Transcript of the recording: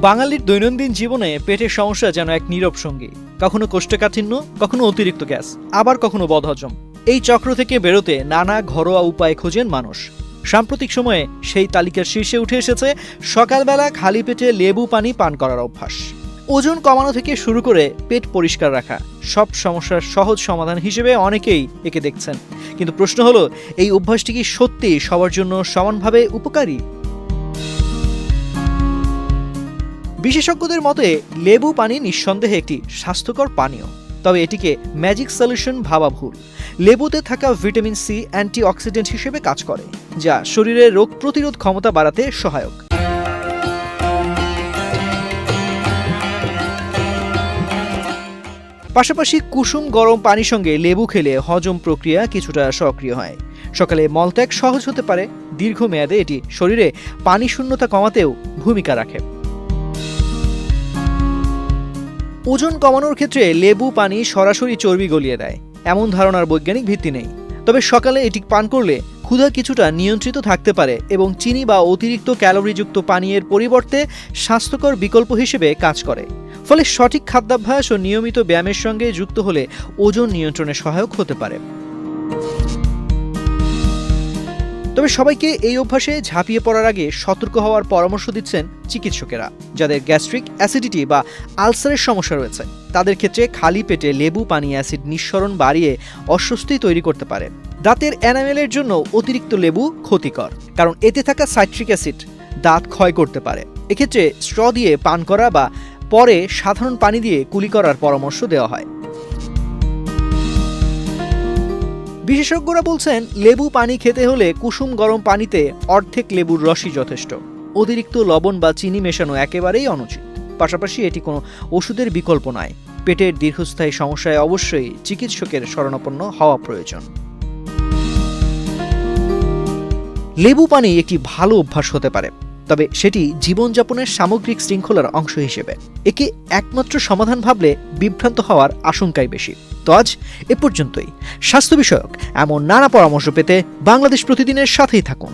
বাঙালির দৈনন্দিন জীবনে পেটের সমস্যা যেন এক নীরব সঙ্গী। কখনো কোষ্ঠকাঠিন্য, কখনো অতিরিক্ত গ্যাস, আবার কখনো বদহজম। এই চক্র থেকে বেরোতে নানা ঘরোয়া উপায় খোঁজেন মানুষ। সাম্প্রতিক সময়ে সেই তালিকার শীর্ষে উঠে এসেছে সকালবেলা খালি পেটে লেবু পানি পান করার অভ্যাস। ওজন কমানো থেকে শুরু করে পেট পরিষ্কার রাখা, সব সমস্যার সহজ সমাধান হিসেবে অনেকেই একে দেখছেন। কিন্তু প্রশ্ন হলো, এই অভ্যাসটি কি সত্যি সবার জন্য সমানভাবে উপকারী? বিশেষজ্ঞদের মতে লেবু পানি নিঃসন্দেহে একটি স্বাস্থ্যকর পানীয়, তবে এটিকে ম্যাজিক সলিউশন ভাবা ভুল। লেবুতে থাকা ভিটামিন সি অ্যান্টিঅক্সিডেন্ট হিসেবে কাজ করে, যা শরীরের রোগ প্রতিরোধ ক্ষমতা বাড়াতে সহায়ক। পাশাপাশি কুসুম গরম পানির সঙ্গে লেবু খেলে হজম প্রক্রিয়া কিছুটা সক্রিয় হয়। সকালে মলত্যাগ সহজ হতে পারে। দীর্ঘমেয়াদে এটি শরীরে পানি শূন্যতা কমাতেও ভূমিকা রাখে। ওজন কমানোর ক্ষেত্রে লেবু পানি সরাসরি চর্বি গলিয়ে দেয় এমন ধারণার বৈজ্ঞানিক ভিত্তি নেই। তবে সকালে এটি পান করলে ক্ষুধা কিছুটা নিয়ন্ত্রিত থাকতে পারে এবং চিনি বা অতিরিক্ত ক্যালোরিযুক্ত পানীয়ের পরিবর্তে স্বাস্থ্যকর বিকল্প হিসেবে কাজ করে। ফলে সঠিক খাদ্যাভ্যাস ও নিয়মিত ব্যায়ামের সঙ্গে যুক্ত হলে ওজন নিয়ন্ত্রণে সহায়ক হতে পারে। তবে সবাইকে এই অভ্যাসে ঝাঁপিয়ে পড়ার আগে সতর্ক হওয়ার পরামর্শ দিচ্ছেন চিকিৎসকেরা। যাদের গ্যাস্ট্রিক অ্যাসিডিটি বা আলসারের সমস্যা রয়েছে, তাদের ক্ষেত্রে খালি পেটে লেবু পানি অ্যাসিড নিঃসরণ বাড়িয়ে অস্বস্তি তৈরি করতে পারে। দাঁতের এনামেলের জন্য অতিরিক্ত লেবু ক্ষতিকর, কারণ এতে থাকা সাইট্রিক অ্যাসিড দাঁত ক্ষয় করতে পারে। এক্ষেত্রে স্ট্র দিয়ে পান করা বা পরে সাধারণ পানি দিয়ে কুলি করার পরামর্শ দেওয়া হয়। বিশেষজ্ঞরা বলছেন, লেবু পানি খেতে হলে কুসুম গরম পানিতে অর্ধেক লেবুর রসই যথেষ্ট। অতিরিক্ত লবণ বা চিনি মেশানো একেবারেই অনুচিত। পাশাপাশি এটি কোনো ওষুধের বিকল্প নয়। পেটের দীর্ঘস্থায়ী সমস্যায় অবশ্যই চিকিৎসকের শরণাপন্ন হওয়া প্রয়োজন। লেবু পানি একটি ভালো অভ্যাস হতে পারে, তবে সেটি জীবনযাপনের সামগ্রিক শৃঙ্খলার অংশ হিসেবে। একে একমাত্র সমাধান ভাবলে বিভ্রান্ত হওয়ার আশঙ্কাই বেশি। তো আজ এ পর্যন্তই। স্বাস্থ্য বিষয়ক এমন নানা পরামর্শ পেতে বাংলাদেশ প্রতিদিনের সাথেই থাকুন।